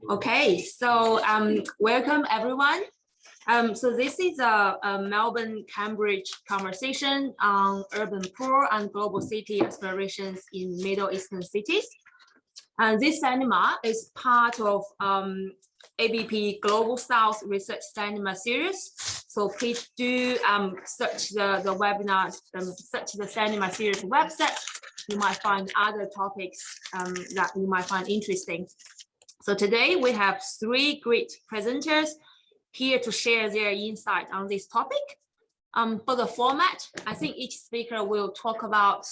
Okay, so welcome everyone. So this is a Melbourne Cambridge Conversation on urban poor and global city aspirations in Middle Eastern cities. And this seminar is part of ABP Global South Research Seminar Series. So please do search the webinar, search the seminar series website. You might find other topics that you might find interesting. So today we have three great presenters here to share their insight on this topic. For the format, I think each speaker will talk about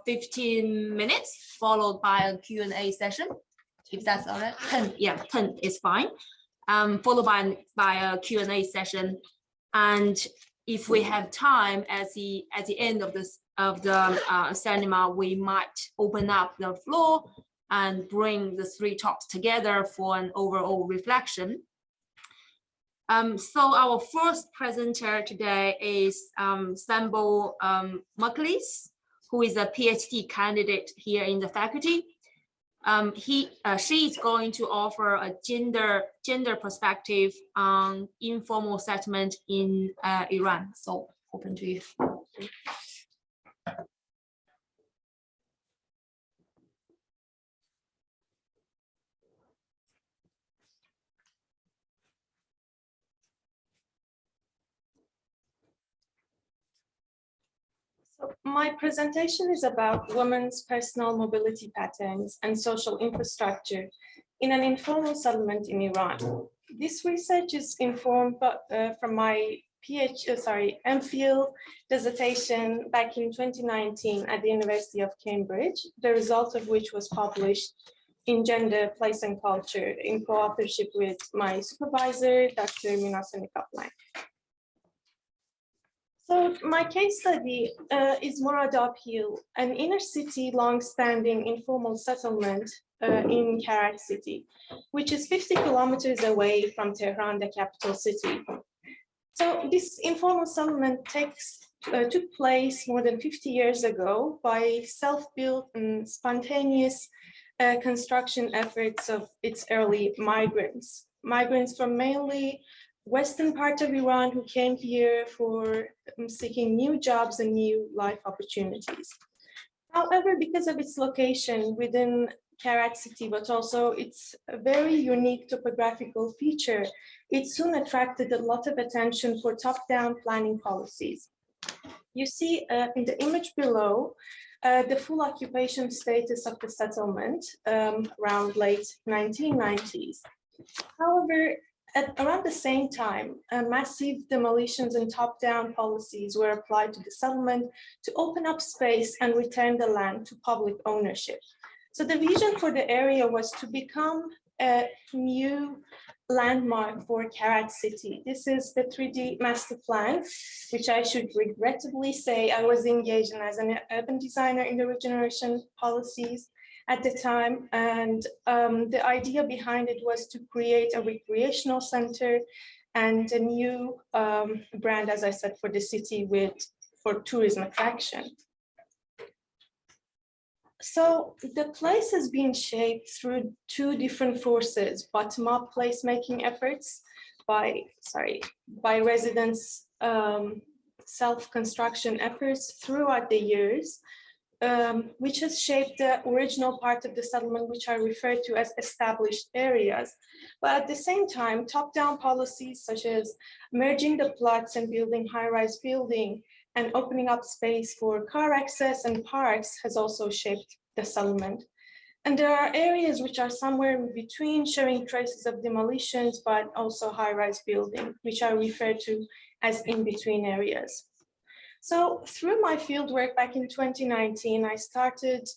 15 minutes, followed by a Q&A session, if that's all right. 10, yeah, 10 is fine. Followed by a Q&A session. And if we have time at the end of the seminar, we might open up the floor and bring the three talks together for an overall reflection. So our first presenter today is Sambo Maklis, who is a PhD candidate here in the faculty. She is going to offer a gender perspective on informal settlement in Iran. So open to you. My presentation is about women's personal mobility patterns and social infrastructure in an informal settlement in Iran. This research is informed from my MPhil dissertation back in 2019 at the University of Cambridge, the result of which was published in Gender, Place and Culture in co-authorship with my supervisor, Dr. Minasani Kaplan. So my case study is Murad Hill, an inner city long-standing informal settlement in Karaj city, which is 50 kilometers away from Tehran, the capital city. So this informal settlement took place more than 50 years ago by self-built and spontaneous construction efforts of its early migrants from mainly Western part of Iran who came here for seeking new jobs and new life opportunities. However, because of its location within Karaj city, but also its very unique topographical feature, it soon attracted a lot of attention for top-down planning policies. You see in the image below, the full occupation status of the settlement around late 1990s. However, at around the same time, massive demolitions and top-down policies were applied to the settlement to open up space and return the land to public ownership. So the vision for the area was to become a new landmark for Karaj city. This is the 3D master plan, which I should regrettably say I was engaged in as an urban designer in the regeneration policies at the time, and the idea behind it was to create a recreational center and a new brand, as I said, for the city for tourism attraction. So the place has been shaped through two different forces: bottom-up placemaking efforts by residents' self-construction efforts throughout the years, which has shaped the original part of the settlement, which are referred to as established areas. But at the same time, top-down policies such as merging the plots and building high-rise building and opening up space for car access and parks has also shaped the settlement. And there are areas which are somewhere in between, showing traces of demolitions, but also high-rise building, which are referred to as in-between areas. So through my fieldwork back in 2019, I started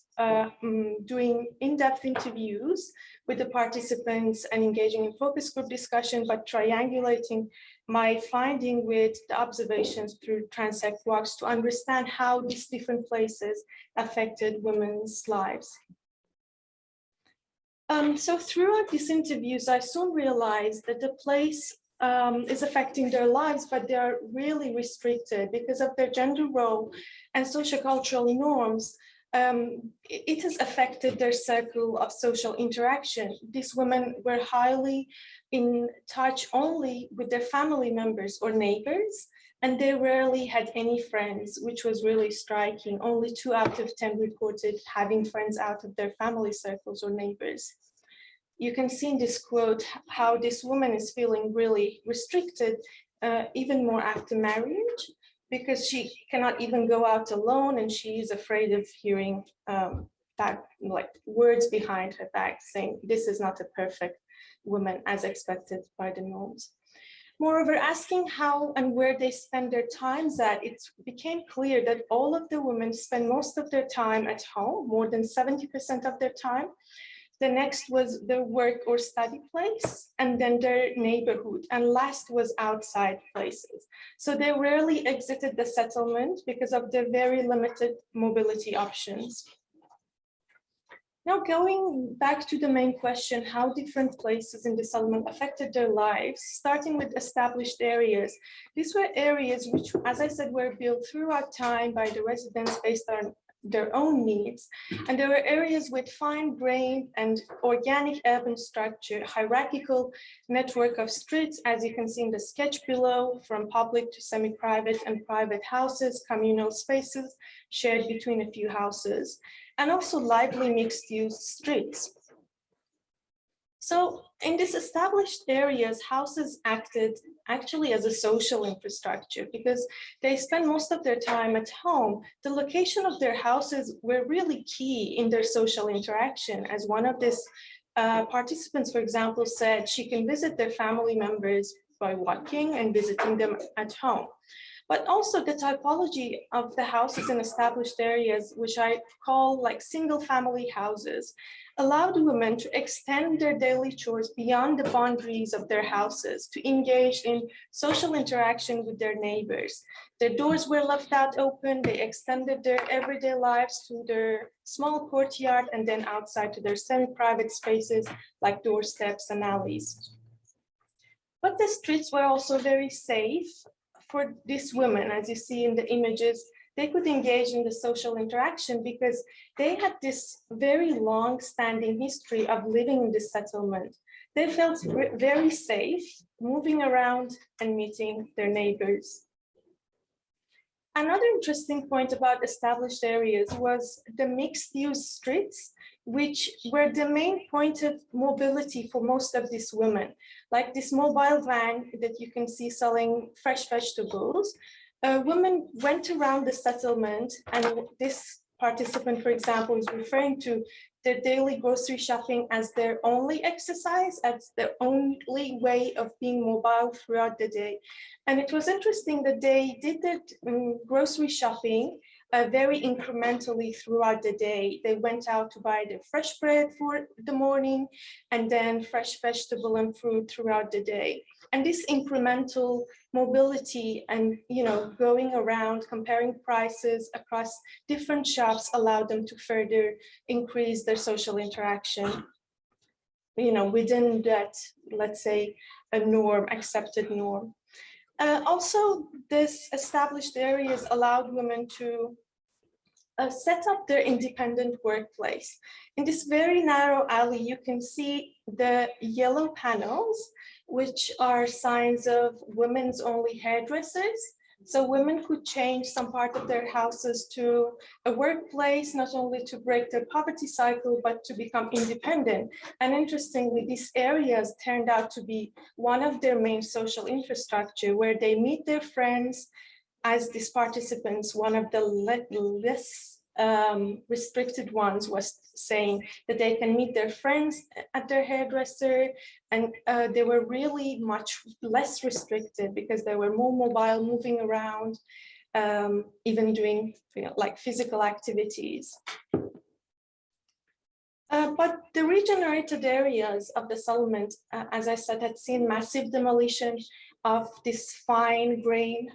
doing in-depth interviews with the participants and engaging in focus group discussion, but triangulating my finding with the observations through transect walks to understand how these different places affected women's lives. So throughout these interviews, I soon realized that the place is affecting their lives, but they are really restricted because of their gender role and sociocultural norms. it has affected their circle of social interaction. These women were highly in touch only with their family members or neighbors, and they rarely had any friends, which was really striking. Only 2 out of 10 reported having friends out of their family circles or neighbors. You can see in this quote how this woman is feeling really restricted, even more after marriage, because she cannot even go out alone, and she is afraid of hearing like words behind her back saying this is not a perfect woman as expected by the norms. Moreover, asking how and where they spend their times at, it became clear that all of the women spend most of their time at home, more than 70% of their time. The next was their work or study place, and then their neighborhood, and last was outside places. So they rarely exited the settlement because of their very limited mobility options. Now, going back to the main question, how different places in the settlement affected their lives, starting with established areas. These were areas which, as I said, were built throughout time by the residents based on their own needs. And there were areas with fine-grained and organic urban structure, hierarchical network of streets, as you can see in the sketch below, from public to semi-private and private houses, communal spaces shared between a few houses, and also lively mixed-use streets. So in these established areas, houses acted actually as a social infrastructure because they spend most of their time at home. The location of their houses were really key in their social interaction. As one of these participants, for example, said, she can visit their family members by walking and visiting them at home. But also the typology of the houses in established areas, which I call like single family houses, allowed women to extend their daily chores beyond the boundaries of their houses, to engage in social interaction with their neighbors. Their doors were left out open, they extended their everyday lives to their small courtyard and then outside to their semi-private spaces like doorsteps and alleys. But the streets were also very safe for these women. As you see in the images, they could engage in the social interaction because they had this very long-standing history of living in this settlement. They felt very safe moving around and meeting their neighbors. Another interesting point about established areas was the mixed-use streets, which were the main point of mobility for most of these women. Like this mobile van that you can see selling fresh vegetables, women went around the settlement, and this participant, for example, is referring to their daily grocery shopping as their only exercise, as their only way of being mobile throughout the day. And it was interesting that they did their grocery shopping very incrementally throughout the day. They went out to buy their fresh bread for the morning and then fresh vegetable and fruit throughout the day. And this incremental mobility and going around comparing prices across different shops allowed them to further increase their social interaction within that, let's say, a norm, accepted norm. Also, this established areas allowed women to set up their independent workplace. In this very narrow alley, you can see the yellow panels, which are signs of women's only hairdressers. So women could change some part of their houses to a workplace, not only to break their poverty cycle, but to become independent. And interestingly, these areas turned out to be one of their main social infrastructure, where they meet their friends. As these participants, one of the less restricted ones was saying that they can meet their friends at their hairdresser, and they were really much less restricted because they were more mobile, moving around, even doing like physical activities. But the regenerated areas of the settlement, as I said, had seen massive demolition of this fine-grained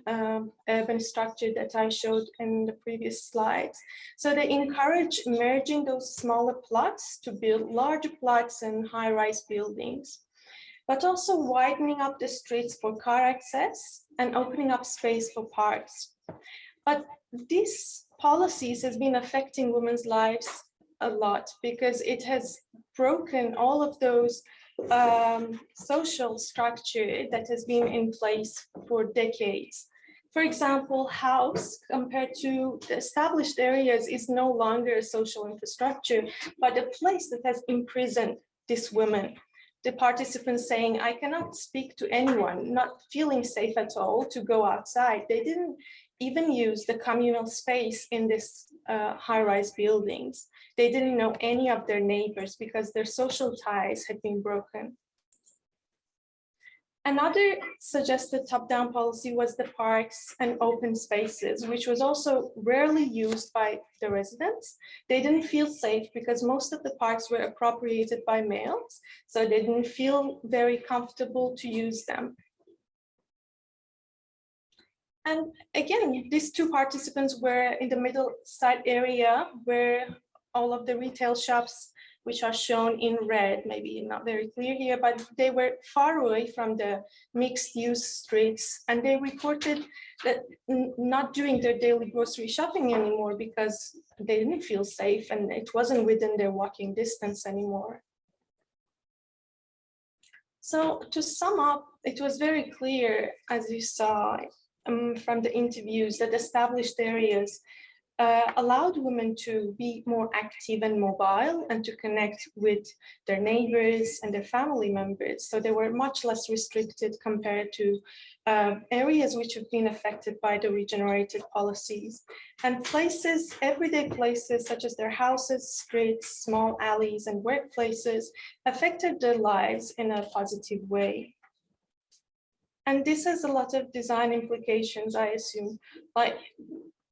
urban structure that I showed in the previous slides. So they encourage merging those smaller plots to build larger plots and high-rise buildings, but also widening up the streets for car access and opening up space for parks. But these policies has been affecting women's lives a lot because it has broken all of those social structure that has been in place for decades. For example, house compared to the established areas is no longer a social infrastructure, but a place that has imprisoned these women. The participants saying, I cannot speak to anyone, not feeling safe at all to go outside. They didn't even use the communal space in this high-rise buildings. They didn't know any of their neighbors because their social ties had been broken. Another suggested top-down policy was the parks and open spaces, which was also rarely used by the residents. They didn't feel safe because most of the parks were appropriated by males, so they didn't feel very comfortable to use them. And again, these two participants were in the middle side area where all of the retail shops, which are shown in red, maybe not very clear here, but they were far away from the mixed use streets. And they reported that not doing their daily grocery shopping anymore because they didn't feel safe and it wasn't within their walking distance anymore. So to sum up, it was very clear, as you saw from the interviews, that established areas allowed women to be more active and mobile and to connect with their neighbors and their family members. So they were much less restricted compared to areas which have been affected by the regenerated policies. And places, everyday places such as their houses, streets, small alleys, and workplaces affected their lives in a positive way. And this has a lot of design implications, I assume. Like,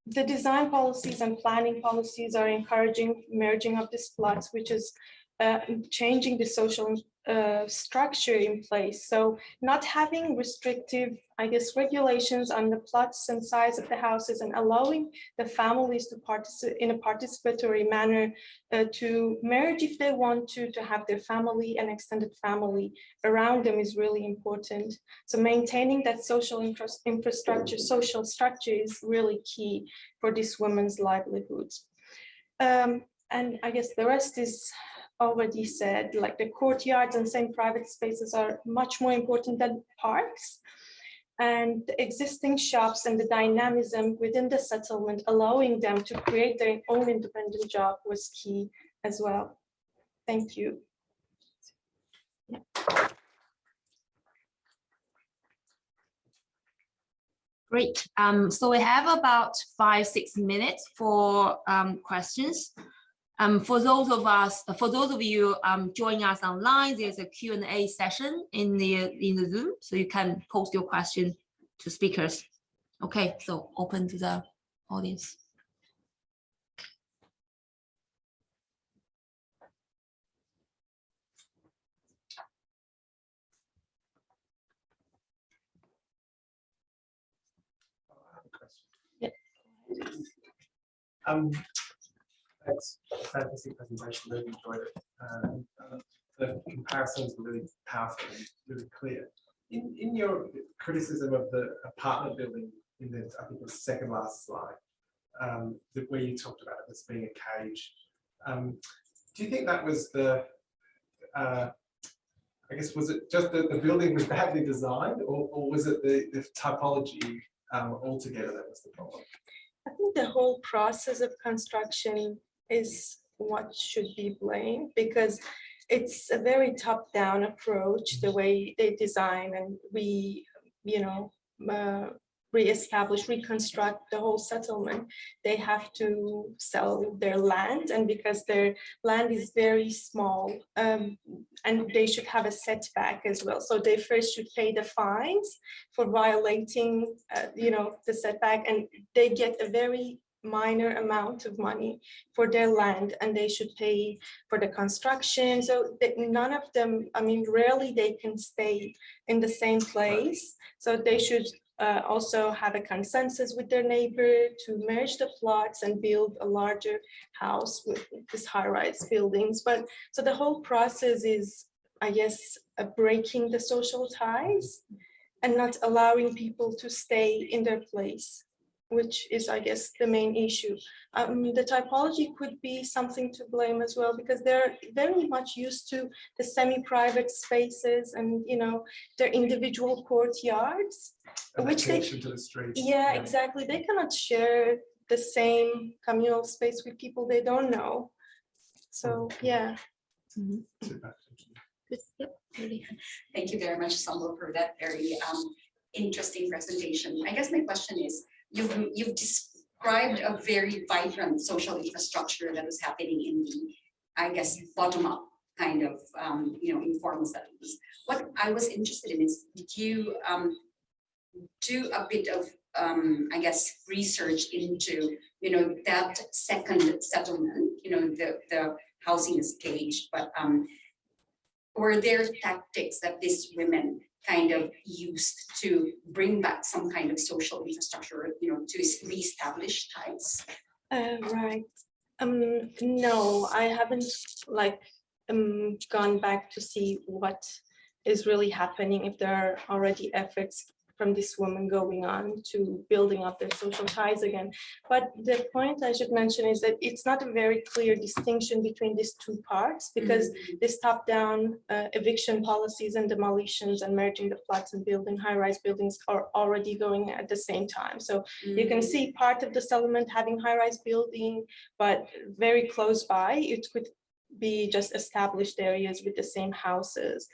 the design policies and planning policies are encouraging merging of these plots, which is changing the social structure in place. So not having restrictive, I guess, regulations on the plots and size of the houses and allowing the families to participate in a participatory manner to merge if they want to have their family and extended family around them is really important. So maintaining that social infrastructure, social structure is really key for these women's livelihoods. And I guess the rest is already said, like the courtyards and semi-private spaces are much more important than parks. And the existing shops and the dynamism within the settlement, allowing them to create their own independent job was key as well. Thank you. Yeah. Great. So we have about 5-6 minutes for questions. For those of you joining us online, there's a Q&A session in the Zoom, so you can post your question to speakers. Okay, so open to the audience. Yeah. Thanks. Fantastic presentation, really enjoyed it. The comparisons were really powerful and really clear. In your criticism of the apartment building in the, I think it was the second last slide, where you talked about it as being a cage, do you think that was the, I guess, was it just that the building was badly designed, or was it the typology altogether that was the problem? I think the whole process of construction is what should be blamed, because it's a very top-down approach, the way they design and reestablish, reconstruct the whole settlement. They have to sell their land, and because their land is very small, and they should have a setback as well. So they first should pay the fines for violating, the setback, and they get a very minor amount of money for their land, and they should pay for the construction. So that none of them, rarely they can stay in the same place. So they should also have a consensus with their neighbor to merge the plots and build a larger house with this high-rise buildings. But so the whole process is, I guess, breaking the social ties and not allowing people to stay in their place. which is, I guess, the main issue. The typology could be something to blame as well, because they're very much used to the semi-private spaces and, you know, their individual courtyards, And which they, connection to the streets. yeah, exactly. They cannot share the same communal space with people they don't know. So, yeah. Super. Yep. Thank you very much, Sambo, for that very interesting presentation. I guess my question is, you've described a very vibrant social infrastructure that was happening in the, I guess, bottom-up kind of, informal settings. What I was interested in is, did you do a bit of, I guess, research into, that second settlement, the housing is caged, but were there tactics that these women kind of used to bring back some kind of social infrastructure, to reestablish ties? Right. No, I haven't gone back to see what is really happening, if there are already efforts from this woman going on to building up their social ties again. But the point I should mention is that it's not a very clear distinction between these two parts, because this top-down eviction policies and demolitions and merging the flats and building high-rise buildings are already going at the same time. So you can see part of the settlement having high-rise building, but very close by, it could be just established areas with the same houses.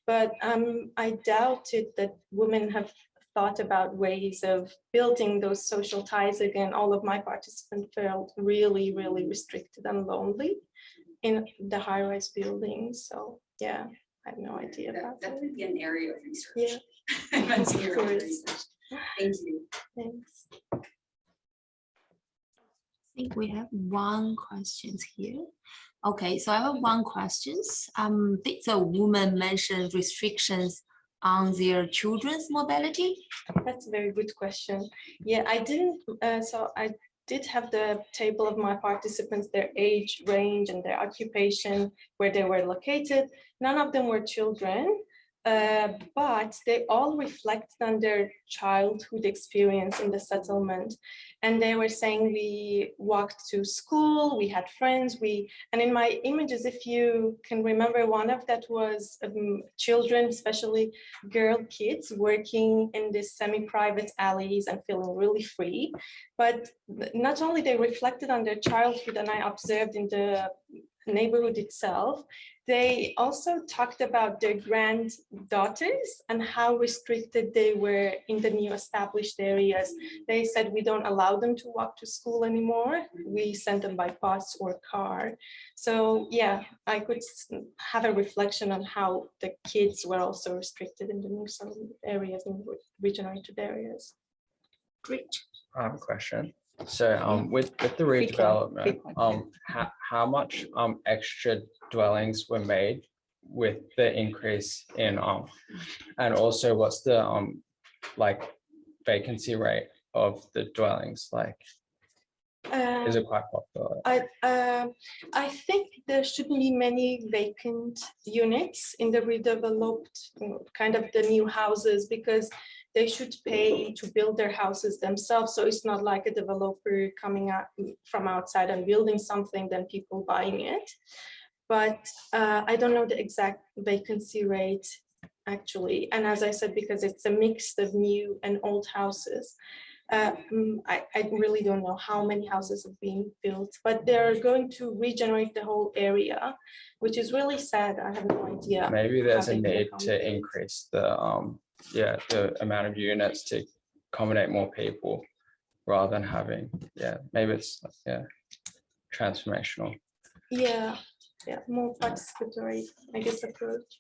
But I doubted that women have thought about ways of building those social ties again. All of my participants felt really, really restricted and lonely in the high-rise buildings. So yeah, I have no idea about that. That would be an area of research. Yeah. That's an area of research. Thank you. Thanks. I think we have one question here. Okay, so I have one question. Did the woman mention restrictions on their children's mobility? That's a very good question. Yeah, I didn't. So I did have the table of my participants, their age range and their occupation, where they were located. None of them were children, but they all reflected on their childhood experience in the settlement. And they were saying, we walked to school, we had friends, and in my images, if you can remember, one of that was children, especially girl kids, working in these semi-private alleys and feeling really free. But not only they reflected on their childhood, and I observed in the neighborhood itself, they also talked about their granddaughters and how restricted they were in the new established areas. They said, we don't allow them to walk to school anymore. We send them by bus or car. So yeah, I could have a reflection on how the kids were also restricted in the new areas and regenerated areas. Great. I have a question. So with the redevelopment, how much extra dwellings were made with the increase in and also what's the vacancy rate of the dwellings like? Is it quite popular? I think there shouldn't be many vacant units in the redeveloped kind of the new houses, because they should pay to build their houses themselves. So it's not like a developer coming out from outside and building something, then people buying it. But I don't know the exact vacancy rate actually. And as I said, because it's a mix of new and old houses, I really don't know how many houses have been built, but they're going to regenerate the whole area, which is really sad. I have no idea. Maybe there's a need to increase the amount of units to accommodate more people rather than having, maybe it's transformational. Yeah, more participatory, I guess, approach.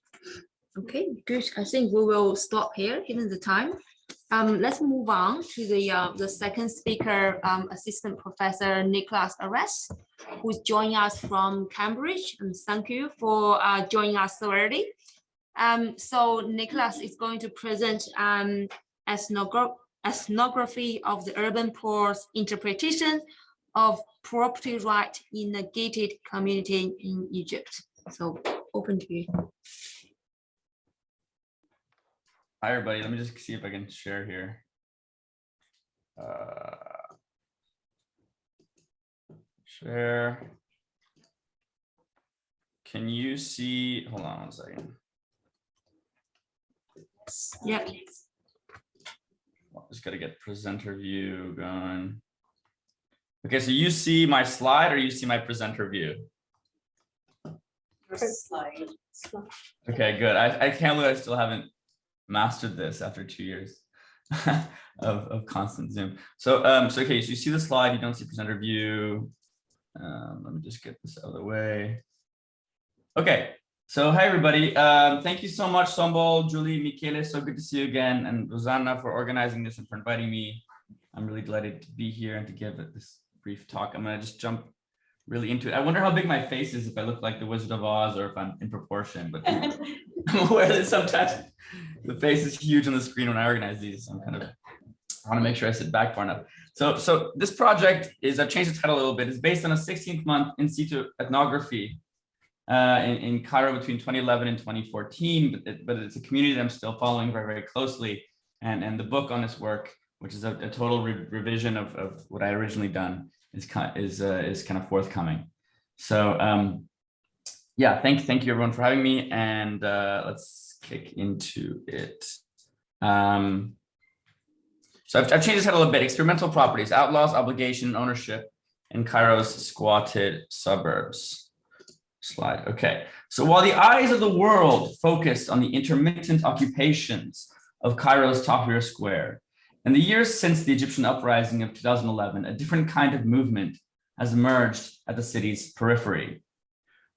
Okay, good. I think we will stop here given the time. Let's move on to the second speaker, Assistant Professor Nicholas Ares, who's joining us from Cambridge. And thank you for joining us so early. So Nicholas is going to present ethnography of the urban poor's interpretation of property right in a gated community in Egypt. So open to you. Hi, everybody. Let me just see if I can share here. Share. Can you see? Hold on one second. Yeah. Just got to get presenter view going. Okay, so you see my slide or you see my presenter view? Slide. Okay, good. I can't believe I still haven't mastered this after 2 years of constant Zoom. So, okay, so you see the slide, you don't see presenter view. Let me just get this out of the way. Okay, so hi everybody. Thank you so much, Sombol, Julie, Michele, so good to see you again, and Rosanna for organizing this and for inviting me. I'm really delighted to be here and to give this brief talk. I'm gonna just jump really into it. I wonder how big my face is, if I look like the Wizard of Oz or if I'm in proportion, but I'm aware that sometimes the face is huge on the screen when I organize these. So I'm kind of, I want to make sure I sit back far enough. So this project is, I've changed the title a little bit, it's based on a 16th month in situ ethnography in Cairo between 2011 and 2014, but it's a community that I'm still following very, very closely. And the book on this work, which is a total revision of what I originally done, is kind of forthcoming. So yeah, thank you everyone for having me, and let's kick into it. So I've changed the title a bit: Experimental Properties, Outlaws, Obligation, and Ownership in Cairo's Squatted Suburbs. Slide. Okay. So while the eyes of the world focused on the intermittent occupations of Cairo's Tahrir Square, in the years since the Egyptian uprising of 2011, a different kind of movement has emerged at the city's periphery.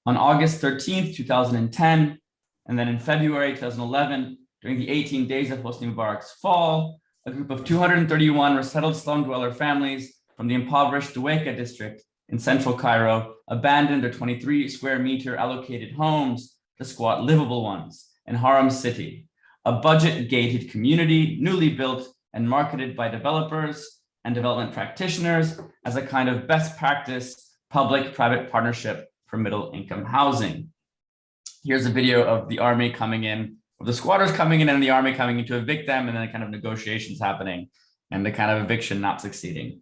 On August 13th, 2010, and then in February 2011, during the 18 days of Hosni Mubarak's fall, a group of 231 resettled slum dweller families from the impoverished Duweka district in central Cairo abandoned their 23 square meter allocated homes to squat livable ones in Haram City, a budget gated community newly built and marketed by developers and development practitioners as a kind of best practice public-private partnership for middle-income housing. Here's a video of the army coming in, of the squatters coming in and the army coming in to evict them, and then the kind of negotiations happening and the kind of eviction not succeeding.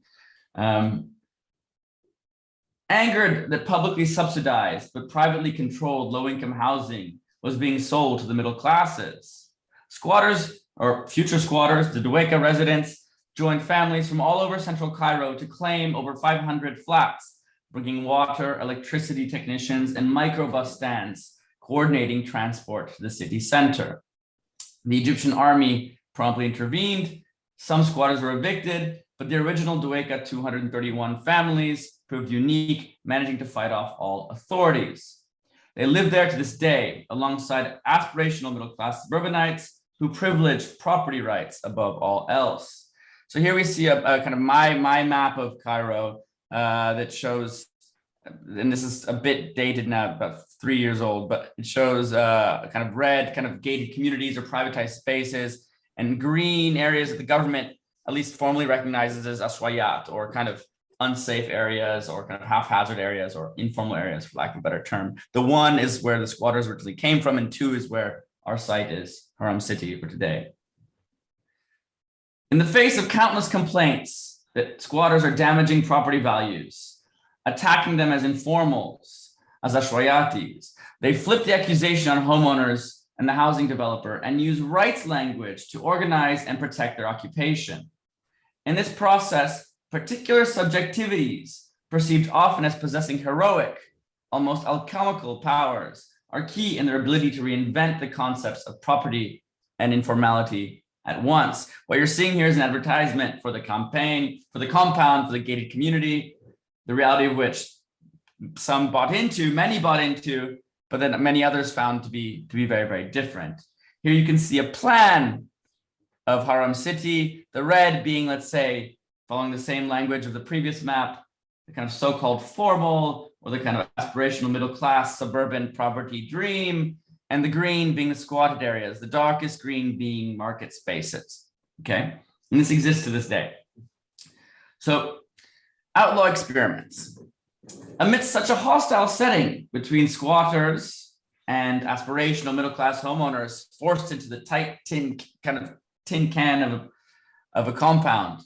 Angered that publicly subsidized but privately controlled low-income housing was being sold to the middle classes, squatters, or future squatters, the Duweka residents, joined families from all over central Cairo to claim over 500 flats, bringing water, electricity technicians, and microbus stands, coordinating transport to the city center. The Egyptian army promptly intervened. Some squatters were evicted, but the original Duweka 231 families proved unique, managing to fight off all authorities. They live there to this day, alongside aspirational middle-class suburbanites who privilege property rights above all else. So here we see a kind of my map of Cairo that shows, and this is a bit dated now, about 3 years old, but it shows kind of red, kind of gated communities or privatized spaces, and green areas that the government at least formally recognizes as aswayat, or kind of unsafe areas, or kind of haphazard areas, or informal areas, for lack of a better term. The one is where the squatters originally came from, and two is where our site is, Haram City, for today. In the face of countless complaints that squatters are damaging property values, attacking them as informals, as ashwayatis, they flip the accusation on homeowners and the housing developer and use rights language to organize and protect their occupation. In this process, particular subjectivities, perceived often as possessing heroic, almost alchemical powers, are key in their ability to reinvent the concepts of property and informality at once. What you're seeing here is an advertisement for the campaign, for the compound, for the gated community, the reality of which some bought into, many bought into, but then many others found to be very, very different. Here you can see a plan of Haram City, the red being, let's say, following the same language of the previous map, the kind of so-called formal or the kind of aspirational middle-class suburban poverty dream, and the green being the squatted areas, the darkest green being market spaces, okay? And this exists to this day. So, outlaw experiments. Amidst such a hostile setting between squatters and aspirational middle-class homeowners forced into the tight tin can of a compound,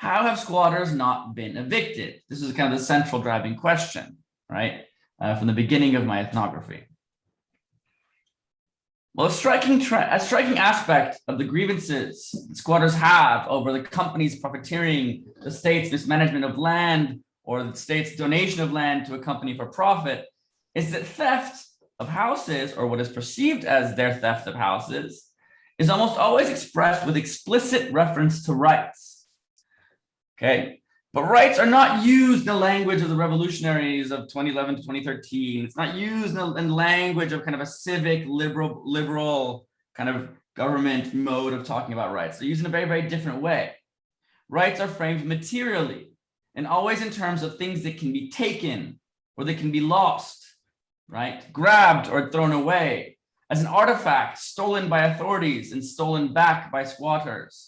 how have squatters not been evicted? This is kind of the central driving question, right? From the beginning of my ethnography. Well, a striking aspect of the grievances squatters have over the company's profiteering, the state's mismanagement of land, or the state's donation of land to a company for profit, is that theft of houses, or what is perceived as their theft of houses, is almost always expressed with explicit reference to rights. Okay, but rights are not used in the language of the revolutionaries of 2011 to 2013. It's not used in the language of kind of a civic, liberal kind of government mode of talking about rights. They're used in a very, very different way. Rights are framed materially and always in terms of things that can be taken or that can be lost, right? Grabbed or thrown away as an artifact stolen by authorities and stolen back by squatters.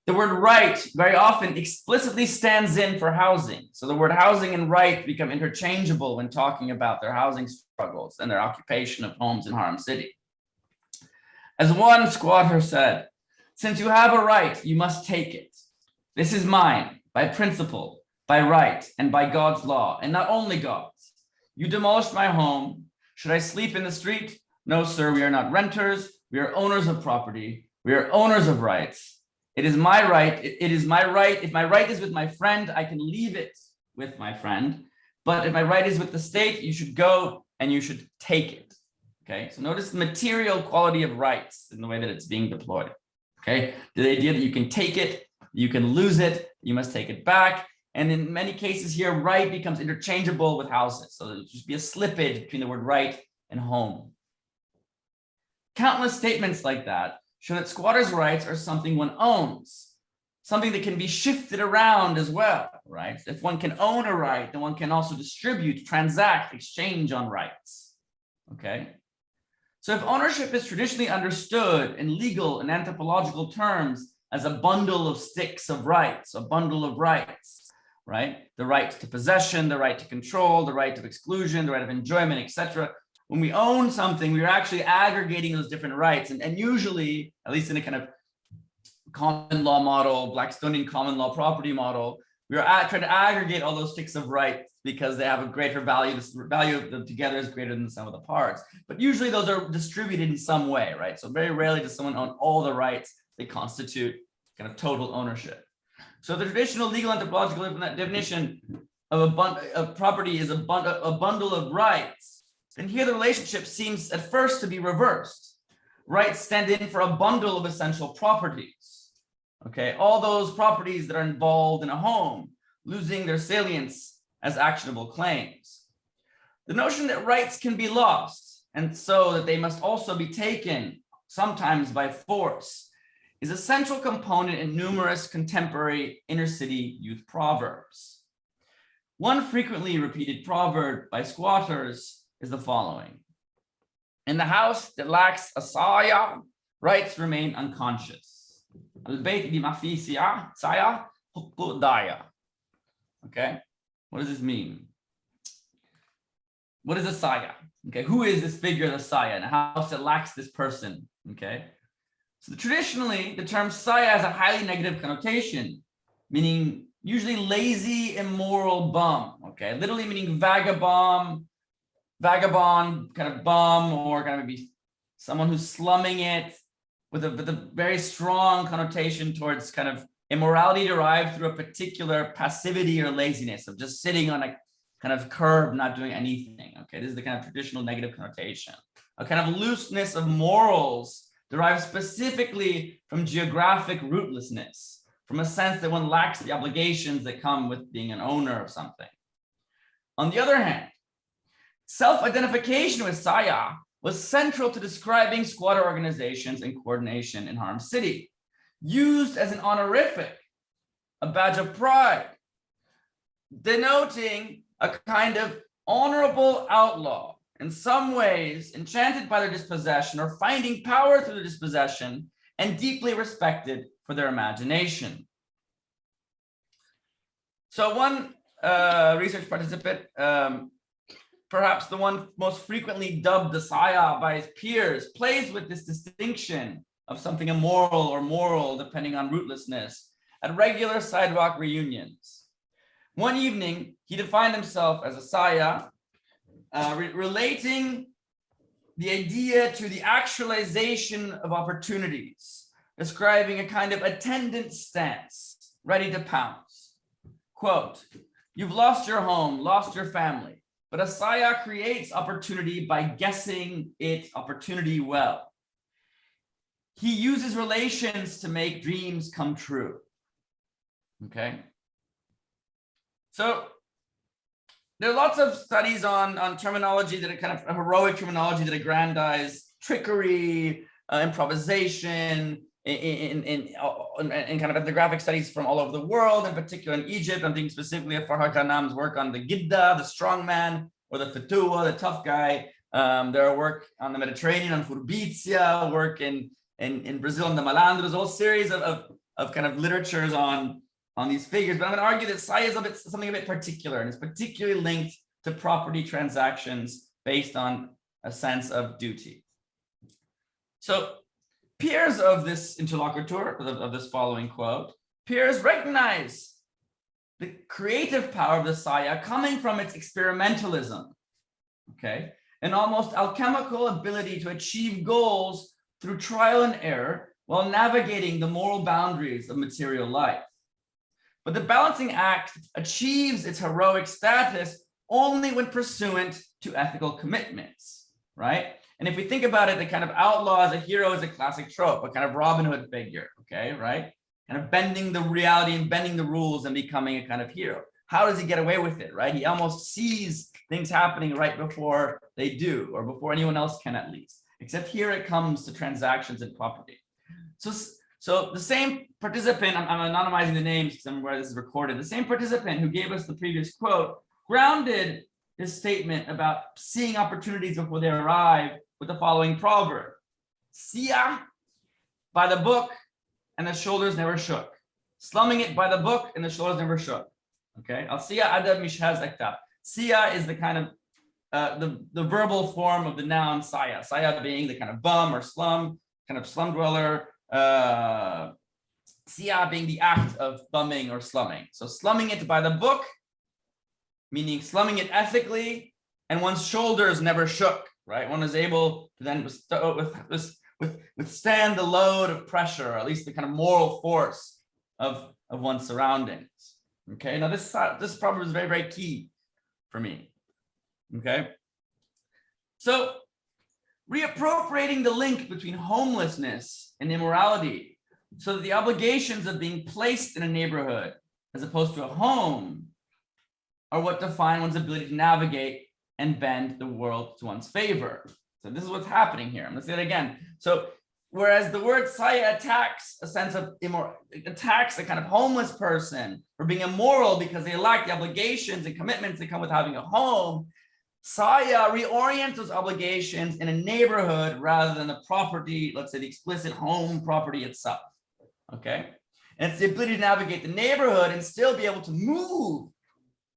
The word right very often explicitly stands in for housing. So the word housing and right become interchangeable when talking about their housing struggles and their occupation of homes in Harlem City. As one squatter said, since you have a right, you must take it. This is mine by principle, by right, and by God's law, and not only God's. You demolished my home. Should I sleep in the street? No, sir, we are not renters. We are owners of property. We are owners of rights. It is my right. It is my right. If my right is with my friend, I can leave it with my friend. But if my right is with the state, you should go and you should take it. Okay. So notice the material quality of rights in the way that it's being deployed. Okay. The idea that you can take it, you can lose it, you must take it back. And in many cases here, right becomes interchangeable with houses. So there'll just be a slippage between the word right and home. Countless statements like that show that squatters' rights are something one owns, something that can be shifted around as well, right? If one can own a right, then one can also distribute, transact, exchange on rights, okay? So if ownership is traditionally understood in legal and anthropological terms as a bundle of sticks of rights, a bundle of rights, right? The right to possession, the right to control, the right of exclusion, the right of enjoyment, etc. When we own something, we're actually aggregating those different rights. And usually, at least in a kind of common law model, Blackstonian common law property model, we're trying to aggregate all those sticks of rights because they have a greater value. The value of them together is greater than the sum of the parts. But usually those are distributed in some way, right? So very rarely does someone own all the rights. They constitute kind of total ownership. So the traditional legal anthropological definition of a property is a bundle of rights. And here the relationship seems at first to be reversed. Rights stand in for a bundle of essential properties. Okay, all those properties that are involved in a home, losing their salience as actionable claims. The notion that rights can be lost, and so that they must also be taken, sometimes by force, is a central component in numerous contemporary inner city youth proverbs. One frequently repeated proverb by squatters is the following. In the house that lacks a saya, rights remain unconscious. Okay, what does this mean? What is a saya? Okay, who is this figure, the saya, in a house that lacks this person? Okay, so traditionally, the term saya has a highly negative connotation, meaning usually lazy, immoral bum. Okay, literally meaning vagabond, kind of bum, or kind of maybe someone who's slumming it, with a very strong connotation towards kind of immorality derived through a particular passivity or laziness of just sitting on a kind of curb, not doing anything. Okay, this is the kind of traditional negative connotation. A kind of looseness of morals derived specifically from geographic rootlessness, from a sense that one lacks the obligations that come with being an owner of something. On the other hand, self-identification with saya was central to describing squatter organizations and coordination in Harlem City, used as an honorific, a badge of pride, denoting a kind of honorable outlaw, in some ways enchanted by their dispossession or finding power through the dispossession and deeply respected for their imagination. So one research participant, perhaps the one most frequently dubbed the saya by his peers, plays with this distinction of something immoral or moral, depending on rootlessness, at regular sidewalk reunions. One evening, he defined himself as a saya, relating the idea to the actualization of opportunities, describing a kind of attendant stance, ready to pounce. Quote, "You've lost your home, lost your family, but a saya creates opportunity by guessing it opportunity well. He uses relations to make dreams come true." Okay. So there are lots of studies on terminology that are kind of heroic terminology that aggrandize trickery, improvisation, in kind of ethnographic studies from all over the world, in particular in Egypt. I'm thinking specifically of Farhad Ghanam's work on the Gidda, the strong man, or the Fatuwa, the tough guy. There are work on the Mediterranean, on Furbizia, work in Brazil, on the Malandro. There's a whole series of kind of literatures on these figures, but I'm going to argue that saya is something a bit particular, and it's particularly linked to property transactions based on a sense of duty. So peers of this interlocutor, of this following quote, peers recognize the creative power of the saya coming from its experimentalism, okay, an almost alchemical ability to achieve goals through trial and error while navigating the moral boundaries of material life. But the balancing act achieves its heroic status only when pursuant to ethical commitments, right? And if we think about it, the kind of outlaw as a hero is a classic trope, a kind of Robin Hood figure, okay, right? Kind of bending the reality and bending the rules and becoming a kind of hero. How does he get away with it, right? He almost sees things happening right before they do, or before anyone else can at least, except here it comes to transactions and property. So the same participant, I'm anonymizing the names because I'm where this is recorded, the same participant who gave us the previous quote grounded his statement about seeing opportunities before they arrive with the following proverb: "Sia by the book and the shoulders never shook. Slumming it by the book and the shoulders never shook." Okay, al-sia adab mishhaz aktab. Sia is the kind of the verbal form of the noun saya. Saya being the kind of bum or slum, kind of slum dweller. Sia being the act of bumming or slumming. So slumming it by the book, meaning slumming it ethically, and one's shoulders never shook, right? One is able to then withstand the load of pressure, or at least the kind of moral force of one's surroundings. Okay, now this proverb is very, very key for me. Okay, so reappropriating the link between homelessness and immorality, so that the obligations of being placed in a neighborhood as opposed to a home are what define one's ability to navigate and bend the world to one's favor. So this is what's happening here. I'm going to say it again. So whereas the word saya attacks a sense of attacks a kind of homeless person for being immoral because they lack the obligations and commitments that come with having a home, saya reorients those obligations in a neighborhood rather than the property, let's say the explicit home property itself. Okay, and it's the ability to navigate the neighborhood and still be able to move,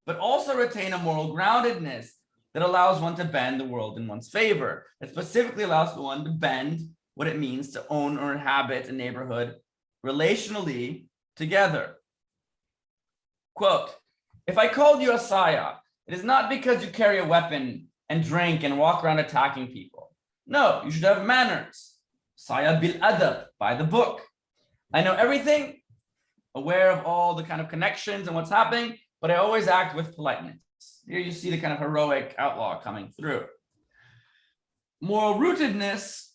but also retain a moral groundedness that allows one to bend the world in one's favor. That specifically allows one to bend what it means to own or inhabit a neighborhood relationally together. Quote, "If I called you a saya, it is not because you carry a weapon and drink and walk around attacking people. No, you should have manners. Saya bil adab, by the book. I know everything, aware of all the kind of connections and what's happening, but I always act with politeness." Here you see the kind of heroic outlaw coming through. Moral rootedness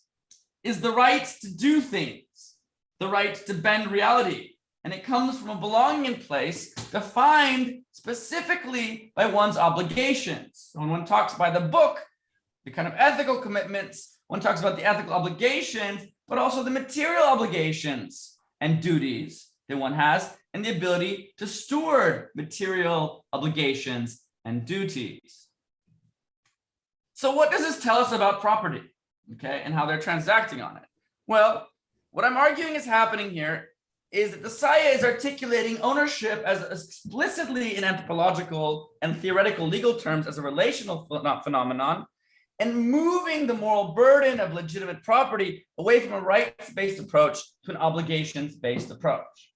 is the right to do things, the right to bend reality, and it comes from a belonging in place defined specifically by one's obligations. When one talks by the book, the kind of ethical commitments, one talks about the ethical obligations, but also the material obligations and duties that one has, and the ability to steward material obligations and duties. So what does this tell us about property, okay, and how they're transacting on it? Well, what I'm arguing is happening here is that the saya is articulating ownership as explicitly in anthropological and theoretical legal terms as a relational phenomenon, and moving the moral burden of legitimate property away from a rights-based approach to an obligations-based approach.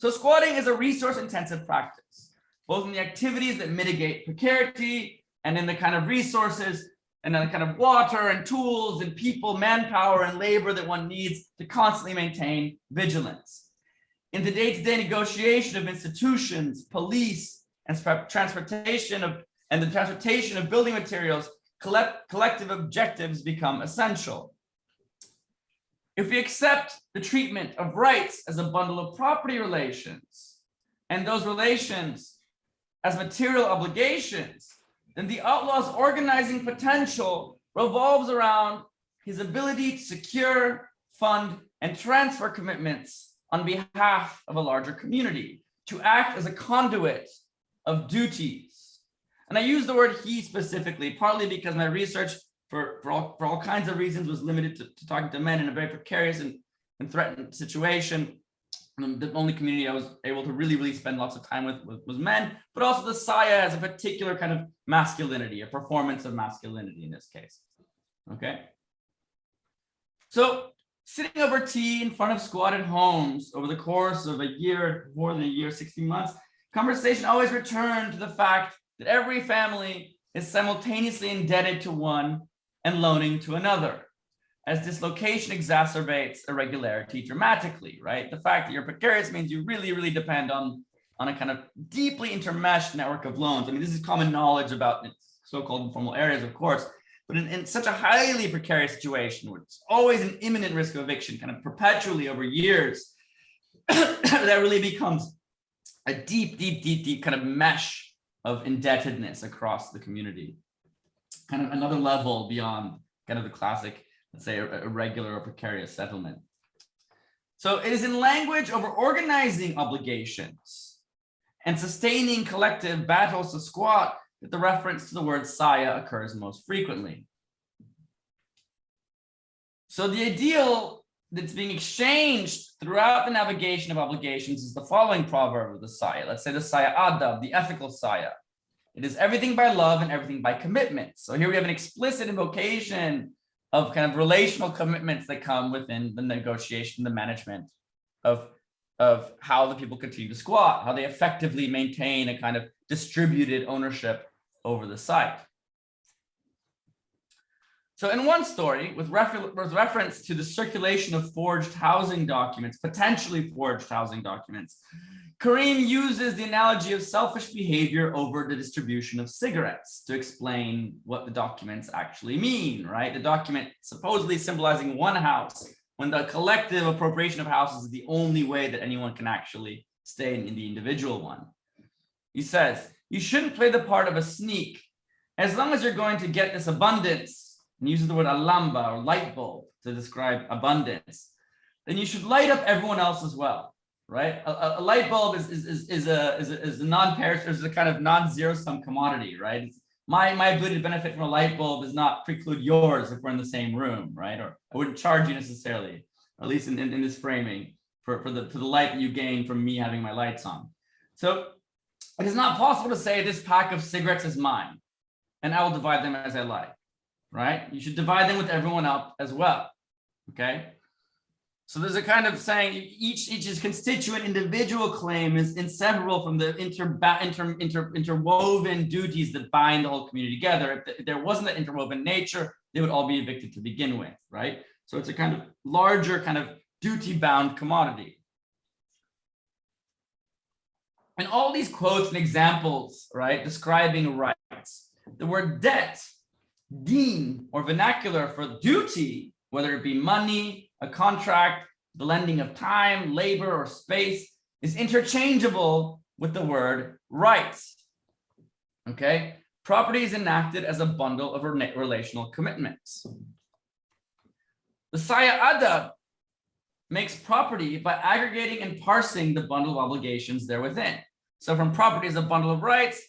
So squatting is a resource-intensive practice, both in the activities that mitigate precarity and in the kind of resources and then the kind of water and tools and people, manpower and labor that one needs to constantly maintain vigilance. In the day-to-day negotiation of institutions, police, and transportation of building materials, collective objectives become essential. If we accept the treatment of rights as a bundle of property relations, and those relations as material obligations, then the outlaw's organizing potential revolves around his ability to secure, fund, and transfer commitments on behalf of a larger community, to act as a conduit of duties. And I use the word he specifically, partly because my research for all kinds of reasons was limited to talking to men in a very precarious and threatened situation. The only community I was able to really spend lots of time with was men, but also the saya has a particular kind of masculinity, a performance of masculinity in this case. Okay. So sitting over tea in front of squatted homes over the course of a year, more than a year, 16 months, conversation always returned to the fact that every family is simultaneously indebted to one and loaning to another, as dislocation exacerbates irregularity dramatically, right? The fact that you're precarious means you really depend on a kind of deeply intermeshed network of loans. I mean, this is common knowledge about so-called informal areas, of course, but in such a highly precarious situation, where it's always an imminent risk of eviction, kind of perpetually over years, that really becomes a deep kind of mesh of indebtedness across the community, kind of another level beyond kind of the classic, let's say, a regular or precarious settlement. So it is in language over organizing obligations and sustaining collective battles to squat that the reference to the word saya occurs most frequently. So the ideal that's being exchanged throughout the navigation of obligations is the following proverb of the saya. Let's say the saya adab, the ethical saya. It is everything by love and everything by commitment. So here we have an explicit invocation of kind of relational commitments that come within the negotiation, the management of how the people continue to squat, how they effectively maintain a kind of distributed ownership over the site. So in one story, with reference to the circulation of forged housing documents, potentially forged housing documents, Karim uses the analogy of selfish behavior over the distribution of cigarettes to explain what the documents actually mean, right? The document supposedly symbolizing one house, when the collective appropriation of houses is the only way that anyone can actually stay in the individual one. He says, you shouldn't play the part of a sneak. As long as you're going to get this abundance, and uses the word alamba or light bulb to describe abundance, then you should light up everyone else as well. Right, a light bulb is a non-perishable, is a kind of non-zero sum commodity, right? It's my ability to benefit from a light bulb does not preclude yours if we're in the same room, right? Or I wouldn't charge you necessarily, or at least in this framing, for the light that you gain from me having my lights on. So it is not possible to say this pack of cigarettes is mine, and I will divide them as I like, right? You should divide them with everyone else as well, okay? So there's a kind of saying each constituent individual claim is inseparable from the interwoven duties that bind the whole community together. If there wasn't that interwoven nature, they would all be evicted to begin with, right? So it's a kind of larger kind of duty-bound commodity. And all these quotes and examples, right, describing rights, the word debt, deen, or vernacular for duty, whether it be money, a contract, the lending of time, labor, or space, is interchangeable with the word rights. Okay? Property is enacted as a bundle of relational commitments. The saya adab makes property by aggregating and parsing the bundle of obligations there within. So from property as a bundle of rights,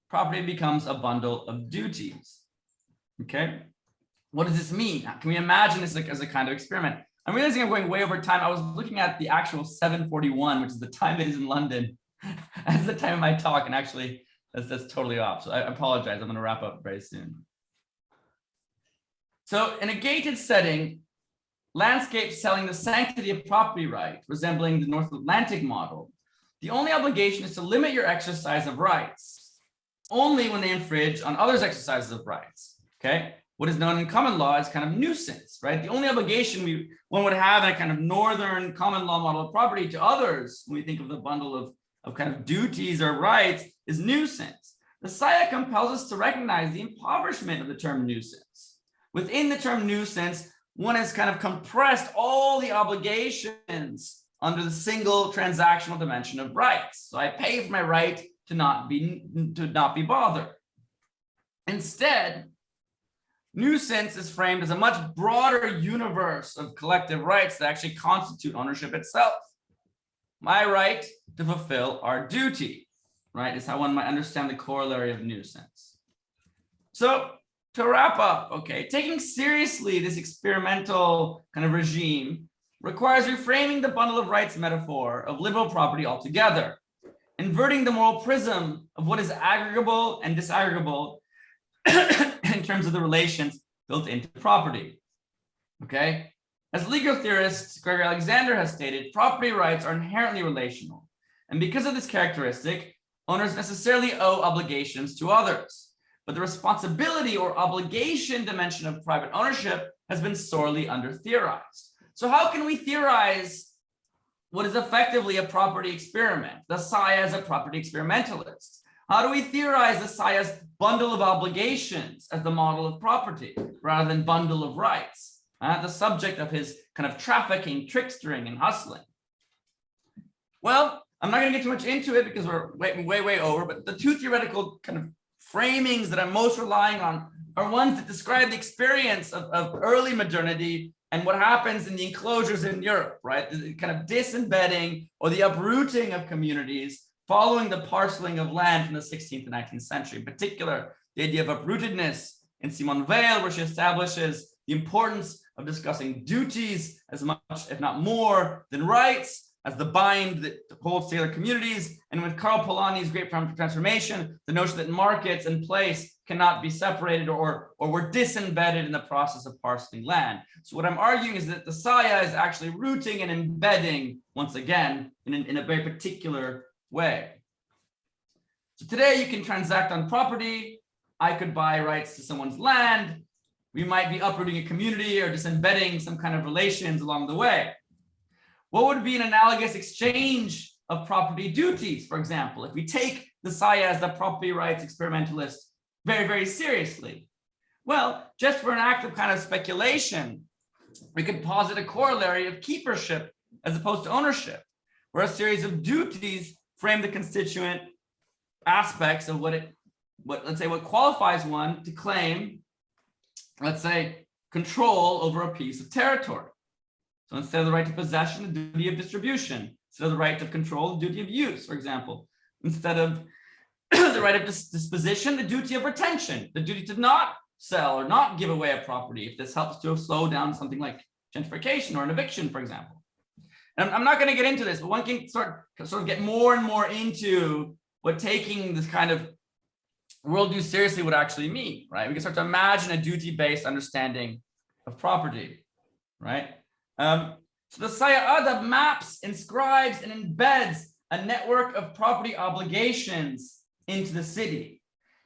property becomes a bundle of duties. Okay? What does this mean? Can we imagine this as a kind of experiment? I'm realizing I'm going way over time. I was looking at the actual 7:41, which is the time it is in London, as the time of my talk, and actually that's totally off. So I apologize. I'm going to wrap up very soon. So in a gated setting, landscape selling the sanctity of property right, resembling the North Atlantic model, the only obligation is to limit your exercise of rights only when they infringe on others' exercises of rights. Okay, what is known in common law as kind of nuisance, right? The only obligation one would have in a kind of northern common law model of property to others, when we think of the bundle of kind of duties or rights, is nuisance. The Saya compels us to recognize the impoverishment of the term nuisance. Within the term nuisance, one has kind of compressed all the obligations under the single transactional dimension of rights. So I pay for my right to not be bothered. Instead, nuisance is framed as a much broader universe of collective rights that actually constitute ownership itself. My right to fulfill our duty, right, is how one might understand the corollary of nuisance. So to wrap up, okay, taking seriously this experimental kind of regime requires reframing the bundle of rights metaphor of liberal property altogether, inverting the moral prism of what is aggregable and disaggregable in terms of the relations built into property. Okay, as legal theorist Gregory Alexander has stated, property rights are inherently relational, and because of this characteristic, owners necessarily owe obligations to others. But the responsibility or obligation dimension of private ownership has been sorely under-theorized. So how can we theorize what is effectively a property experiment? The Saya as a property experimentalist. How do we theorize the Saya's bundle of obligations as the model of property rather than bundle of rights? The subject of his kind of trafficking, trickstering, and hustling. Well, I'm not going to get too much into it because we're way over, but the two theoretical kind of framings that I'm most relying on are ones that describe the experience of early modernity and what happens in the enclosures in Europe, right? The kind of disembedding or the uprooting of communities following the parceling of land from the 16th and 19th century. In particular, the idea of uprootedness in Simone Weil, where she establishes the importance of discussing duties as much, if not more, than rights, as the bind that holds together communities. And with Karl Polanyi's great transformation, the notion that markets and place cannot be separated or were disembedded in the process of parceling land. So what I'm arguing is that the Saya is actually rooting and embedding, once again, in a very particular way. So today you can transact on property. I could buy rights to someone's land. We might be uprooting a community or disembedding some kind of relations along the way. What would be an analogous exchange of property duties, for example, if we take the Saya as the property rights experimentalist very, very seriously? Well, just for an act of kind of speculation, we could posit a corollary of keepership as opposed to ownership, where a series of duties frame the constituent aspects of what qualifies one to claim, let's say, control over a piece of territory. So instead of the right to possession, the duty of distribution. Instead of the right of control, the duty of use, for example. Instead of the right of disposition, the duty of retention, the duty to not sell or not give away a property if this helps to slow down something like gentrification or an eviction, for example. And I'm not going to get into this, but one can sort of get more and more into what taking this kind of worldview seriously would actually mean, right? We can start to imagine a duty-based understanding of property, right? So the Saya Adab maps, inscribes, and embeds a network of property obligations into the city.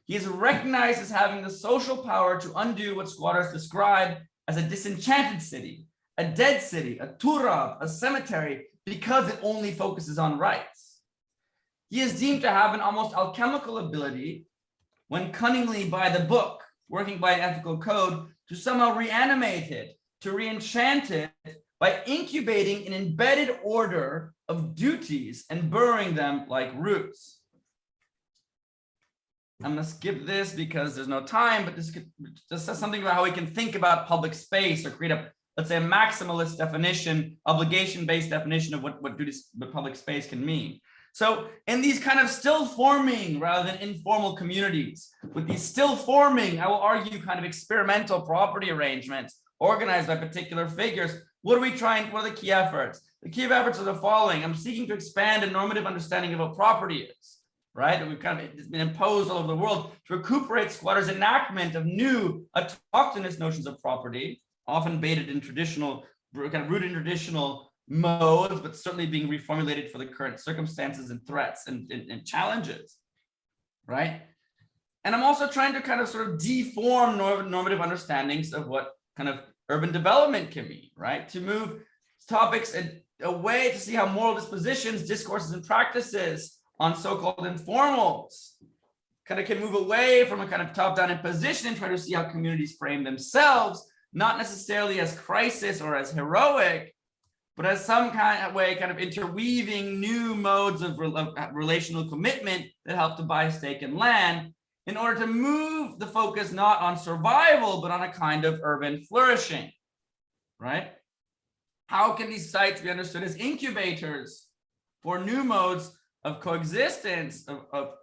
He is recognized as having the social power to undo what squatters describe as a disenchanted city, a dead city, a turab, a cemetery, because it only focuses on rights. He is deemed to have an almost alchemical ability, when cunningly by the book, working by an ethical code, to somehow reanimate it, to re-enchant it by incubating an embedded order of duties and burrowing them like roots. I'm going to skip this because there's no time, but this says something about how we can think about public space or create a, let's say, a maximalist definition, obligation-based definition of what public space can mean. So in these kind of still forming rather than informal communities, with these still forming, I will argue, kind of experimental property arrangements organized by particular figures, what are the key efforts? The key efforts are the following. I'm seeking to expand a normative understanding of what property is, right? And it's been imposed all over the world to recuperate squatters' enactment of new autochthonous notions of property, often rooted in traditional modes, but certainly being reformulated for the current circumstances and threats and challenges, right? And I'm also trying to kind of sort of deform normative understandings of what kind of urban development can mean, right? To move topics away to see how moral dispositions, discourses, and practices on so-called informals kind of can move away from a kind of top-down imposition and try to see how communities frame themselves, not necessarily as crisis or as heroic, but as some kind of way, kind of interweaving new modes of relational commitment that help to buy stake in land in order to move the focus not on survival, but on a kind of urban flourishing, right? How can these sites be understood as incubators for new modes of coexistence, of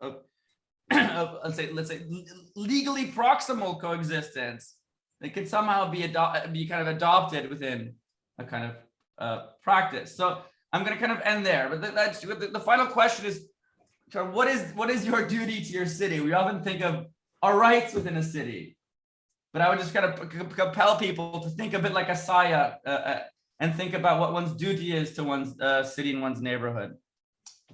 let's say legally proximal coexistence that can somehow be kind of adopted within a kind of practice? So I'm going to kind of end there, but the final question is, what is your duty to your city? We often think of our rights within a city, but I would just kind of compel people to think a bit like a Saya and think about what one's duty is to one's city and one's neighborhood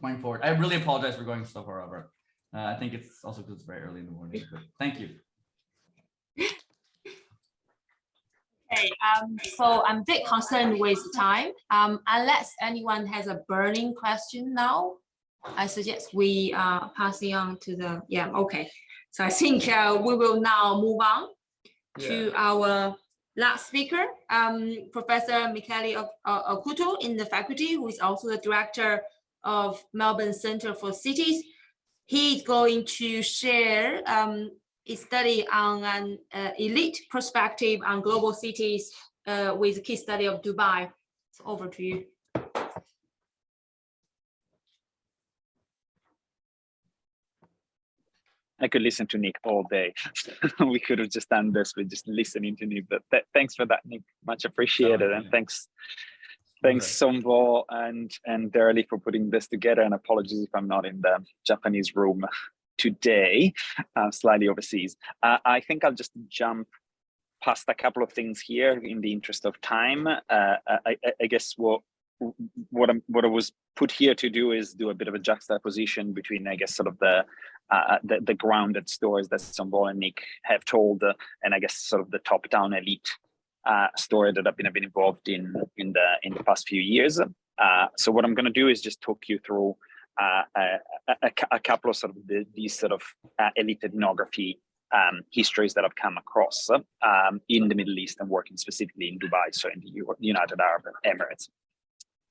going forward. I really apologize for going so far over. I think it's also because it's very early in the morning, but thank you. Okay, so I'm a bit concerned with time. Unless anyone has a burning question now, I suggest we passing on to the, okay. So I think we will now move on to our last speaker, Professor Michele Acuto in the faculty, who is also the director of Melbourne Centre for Cities. He's going to share a study on an elite perspective on global cities with a case study of Dubai. So over to you. I could listen to Nick all day. We could have just done this with just listening to Nick, but thanks for that, Nick. Much appreciated. And thanks Sombo and Darely for putting this together. And apologies if I'm not in the Japanese room today, slightly overseas. I think I'll just jump past a couple of things here in the interest of time. I guess what I was put here to do is do a bit of a juxtaposition between, I guess, sort of the grounded stories that Sombo and Nick have told, and I guess sort of the top-down elite story that I've been involved in the past few years. So what I'm going to do is just talk you through a couple of sort of these sort of elite ethnography histories that I've come across in the Middle East and working specifically in Dubai, so in the United Arab Emirates.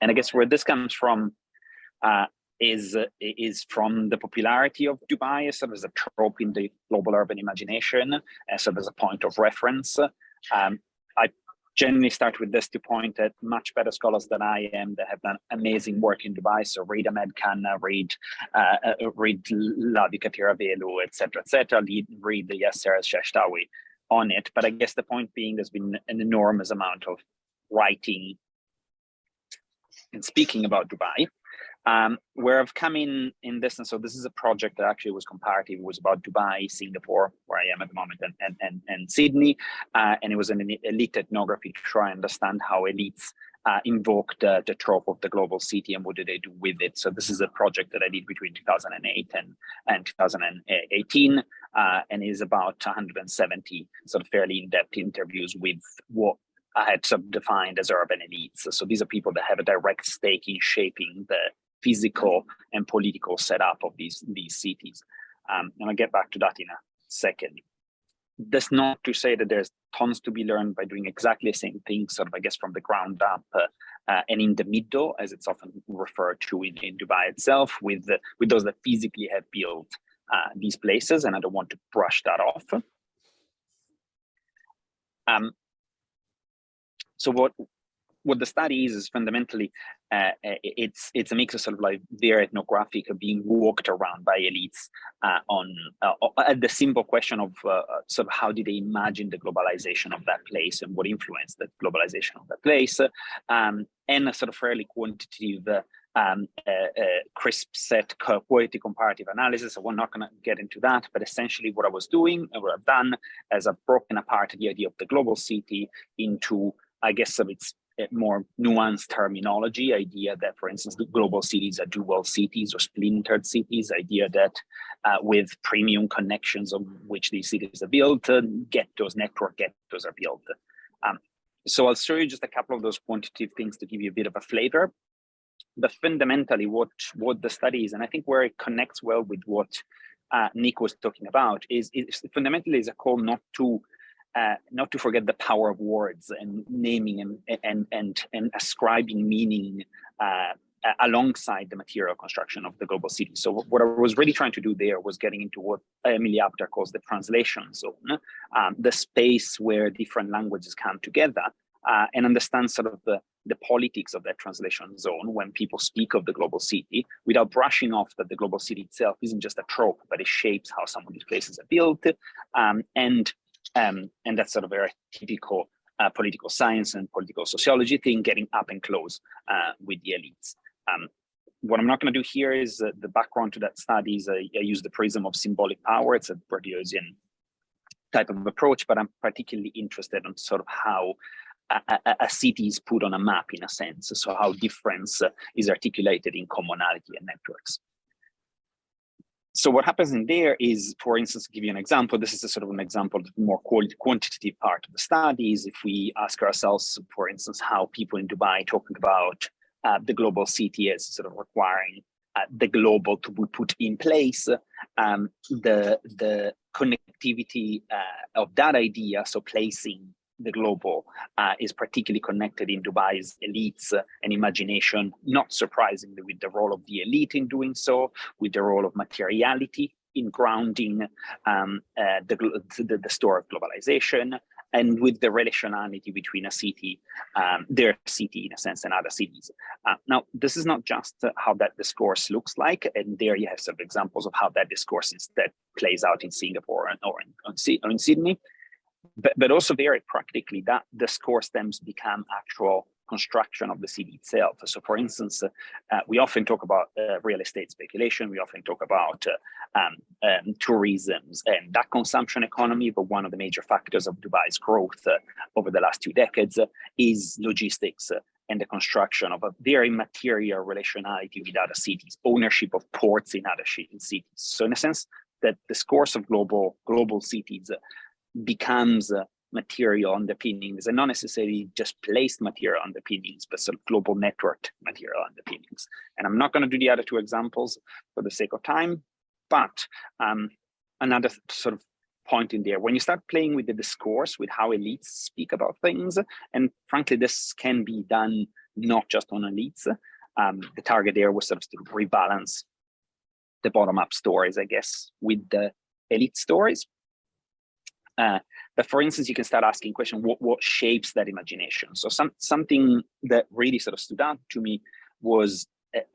And I guess where this comes from is from the popularity of Dubai, sort of as a trope in the global urban imagination, sort of as a point of reference. I generally start with this to point at much better scholars than I am that have done amazing work in Dubai. So read Ahmed Khanna, read Lavi Katiravelu, etc., read the Yasser Shashtawi on it. But I guess the point being, there's been an enormous amount of writing and speaking about Dubai. Where I've come in this, and so this is a project that actually was comparative. It was about Dubai, Singapore, where I am at the moment, and Sydney, and it was an elite ethnography to try and understand how elites invoked the trope of the global city and what did they do with it. So this is a project that I did between 2008 and 2018, and is about 170 sort of fairly in-depth interviews with what I had sort of defined as urban elites. So these are people that have a direct stake in shaping the physical and political setup of these cities. And I'll get back to that in a second. That's not to say that there's tons to be learned by doing exactly the same thing, sort of, I guess, from the ground up and in the middle, as it's often referred to in Dubai itself, with those that physically have built these places, and I don't want to brush that off. So what the study is fundamentally, it's a mix of sort of like their ethnographic being walked around by elites on the simple question of sort of how did they imagine the globalization of that place and what influenced the globalization of that place, and a sort of fairly quantitative, crisp set quality comparative analysis. So we're not going to get into that, but essentially what I was doing and what I've done is I've broken apart the idea of the global city into, I guess, of its more nuanced terminology, idea that, for instance, the global cities are dual cities or splintered cities, idea that with premium connections on which these cities are built, network ghettos are built. So I'll show you just a couple of those quantitative things to give you a bit of a flavor. But fundamentally, what the study is, and I think where it connects well with what Nick was talking about, is fundamentally is a call not to forget the power of words and naming and ascribing meaning alongside the material construction of the global city. So what I was really trying to do there was getting into what Emily Apter calls the translation zone, the space where different languages come together and understand sort of the politics of that translation zone when people speak of the global city, without brushing off that the global city itself isn't just a trope, but it shapes how some of these places are built. And that's sort of a very typical political science and political sociology thing, getting up and close with the elites. What I'm not going to do here is the background to that study is I use the prism of symbolic power. It's a Bourdieusian type of approach, but I'm particularly interested in sort of how a city is put on a map, in a sense, so how difference is articulated in commonality and networks. So what happens in there is, for instance, to give you an example, this is a sort of an example of the more quantitative part of the studies. If we ask ourselves, for instance, how people in Dubai talking about the global city as sort of requiring the global to be put in place, the connectivity of that idea, so placing the global is particularly connected in Dubai's elites and imagination, not surprisingly with the role of the elite in doing so, with the role of materiality in grounding the store of globalization, and with the relationality between a city, their city in a sense, and other cities. Now, this is not just how that discourse looks like, and there you have some examples of how that discourse instead plays out in Singapore or in Sydney. But also very practically, that discourse then become actual construction of the city itself. So for instance, we often talk about real estate speculation, we often talk about tourism and that consumption economy, but one of the major factors of Dubai's growth over the last 2 decades is logistics and the construction of a very material relationality with other cities, ownership of ports in other cities. So in a sense, that discourse of global cities becomes material underpinnings, and not necessarily just placed material underpinnings, but sort of global networked material underpinnings. And I'm not going to do the other 2 examples for the sake of time, but another sort of point in there, when you start playing with the discourse, with how elites speak about things, and frankly, this can be done not just on elites. The target there was sort of to rebalance the bottom-up stories, I guess, with the elite stories. But for instance, you can start asking questions, what shapes that imagination? So something that really sort of stood out to me was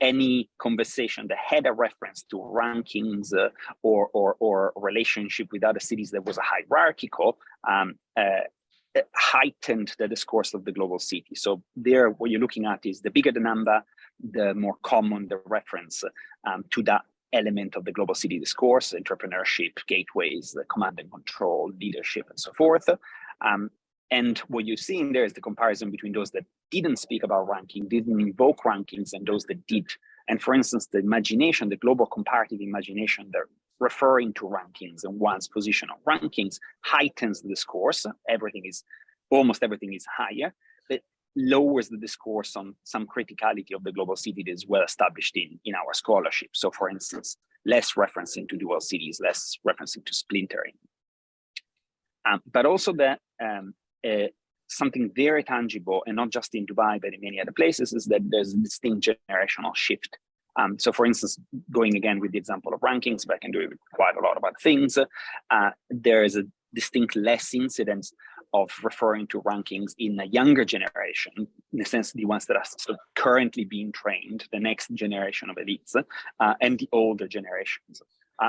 any conversation that had a reference to rankings or relationship with other cities that was a hierarchical, heightened the discourse of the global city. So there, what you're looking at is the bigger the number, the more common the reference to that element of the global city discourse, entrepreneurship, gateways, the command and control, leadership, and so forth. And what you're seeing there is the comparison between those that didn't speak about ranking, didn't invoke rankings, and those that did. And for instance, the imagination, the global comparative imagination, they're referring to rankings and one's position on rankings heightens the discourse. Almost everything is higher, but lowers the discourse on some criticality of the global city that is well established in our scholarship. So for instance, less referencing to dual cities, less referencing to splintering. But also that something very tangible, and not just in Dubai, but in many other places, is that there's a distinct generational shift. So for instance, going again with the example of rankings, but I can do it with quite a lot of other things, there is a distinct less incidence of referring to rankings in a younger generation, in the sense the ones that are sort of currently being trained, the next generation of elites, and the older generations.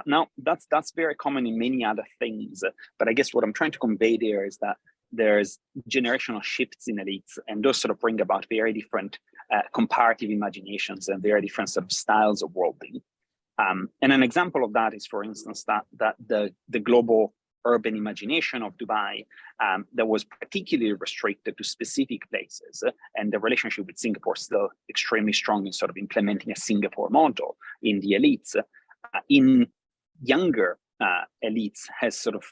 Now, that's very common in many other things, but I guess what I'm trying to convey there is that there's generational shifts in elites, and those sort of bring about very different comparative imaginations and very different sort of styles of worldview. And an example of that is, for instance, that the global urban imagination of Dubai that was particularly restricted to specific places, and the relationship with Singapore still extremely strong in sort of implementing a Singapore model in the elites. In younger elites has sort of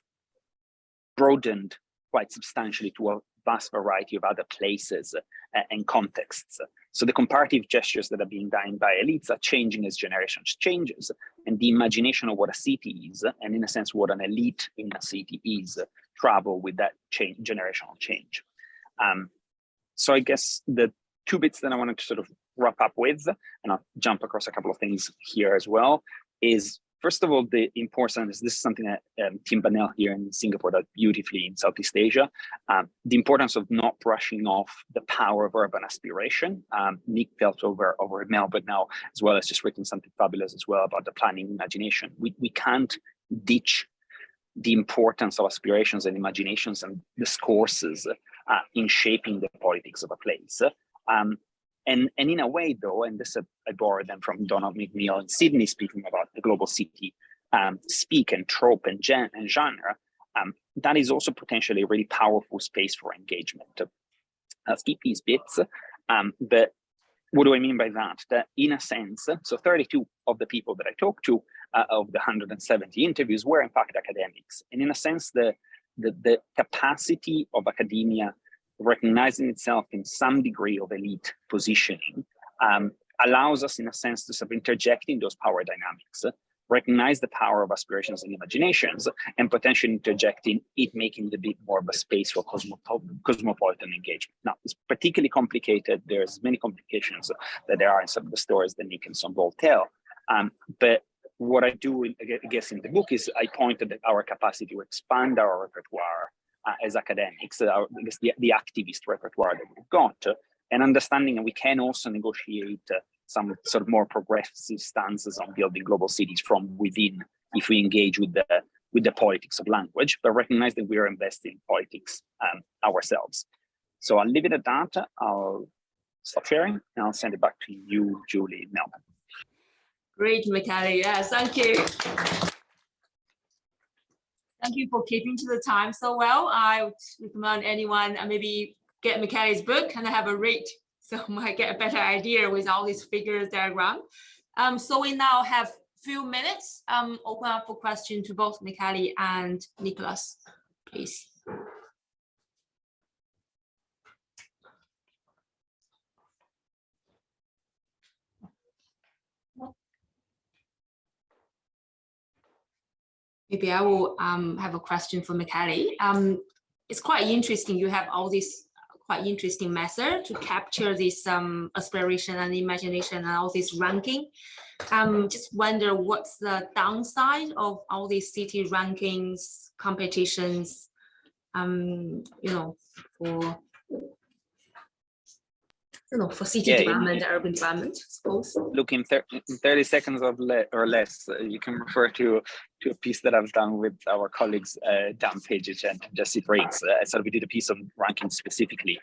broadened quite substantially to a vast variety of other places and contexts. So the comparative gestures that are being done by elites are changing as generations changes, and the imagination of what a city is, and in a sense what an elite in a city is, travel with that change, generational change. So I guess the two bits that I wanted to sort of wrap up with, and I'll jump across a couple of things here as well, is first of all, the importance, this is something that Tim Bannell here in Singapore does beautifully in Southeast Asia, the importance of not brushing off the power of urban aspiration. Nick felt over in Melbourne now, as well as just written something fabulous as well about the planning imagination. We can't ditch the importance of aspirations and imaginations and discourses in shaping the politics of a place. And in a way, though, and this I borrowed them from Donald McNeil in Sydney, speaking about the global city speak and trope and genre, that is also potentially a really powerful space for engagement. I'll skip these bits, but what do I mean by that? That in a sense, so 32 of the people that I talked to of the 170 interviews were in fact academics. And in a sense, the capacity of academia recognizing itself in some degree of elite positioning allows us in a sense to sort of interject in those power dynamics, recognize the power of aspirations and imaginations, and potentially interjecting it, making it a bit more of a space for cosmopolitan engagement. Now, it's particularly complicated. There's many complications that there are in some of the stories that Nick and Sonbol tell. But what I do, I guess, in the book is I pointed at our capacity to expand our repertoire as academics, I guess the activist repertoire that we've got, and understanding that we can also negotiate some sort of more progressive stances on building global cities from within if we engage with the politics of language, but recognize that we are investing in politics ourselves. So I'll leave it at that. I'll stop sharing and I'll send it back to you, Julie, Melbourne. Great, Michele. Yes, thank you. Thank you for keeping to the time so well. I would recommend anyone maybe get Michele's book and have a read, so might get a better idea with all these figures diagram. So we now have few minutes. Open up for question to both Michele and Nicholas, please. Maybe I will have a question for Michele. It's quite interesting. You have all this quite interesting method to capture this aspiration and imagination and all this ranking. Just wonder what's the downside of all these city rankings, competitions, for city development, urban development, I suppose. Look, in 30 seconds or less, you can refer to a piece that I've done with our colleagues, Dan Pajic and Jesse Briggs. So we did a piece on ranking specifically.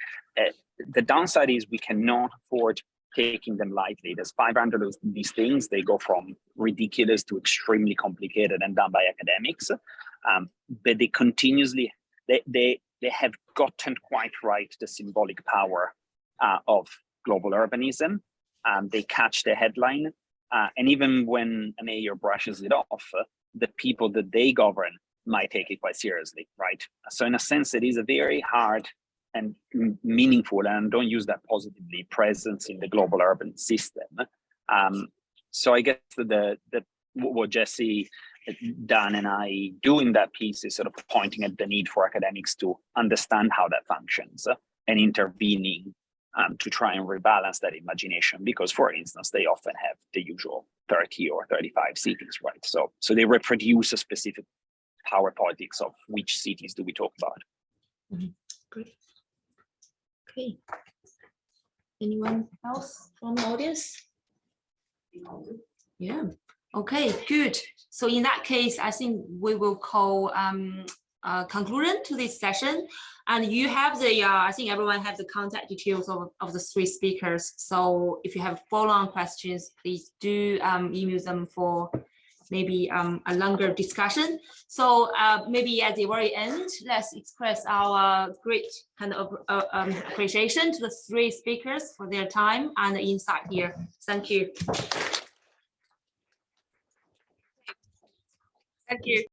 The downside is we cannot afford taking them lightly. There's 500 of these things. They go from ridiculous to extremely complicated and done by academics. But they continuously, they have gotten quite right the symbolic power of global urbanism. They catch the headline, and even when a mayor brushes it off, the people that they govern might take it quite seriously, right? So in a sense, it is a very hard and meaningful, and don't use that positively, presence in the global urban system. So I guess what Jesse, Dan, and I do in that piece is sort of pointing at the need for academics to understand how that functions and intervening to try and rebalance that imagination, because, for instance, they often have the usual 30 or 35 cities, right? So they reproduce a specific power politics of which cities do we talk about. Mm-hmm. Great. Okay. Anyone else from the audience? Yeah. Okay, good. So in that case, I think we will call conclusion to this session. And you have the, I think everyone has the contact details of the three speakers. So if you have follow-on questions, please do email them for maybe a longer discussion. So maybe at the very end, let's express our great kind of appreciation to the 3 speakers for their time and the insight here. Thank you. Thank you.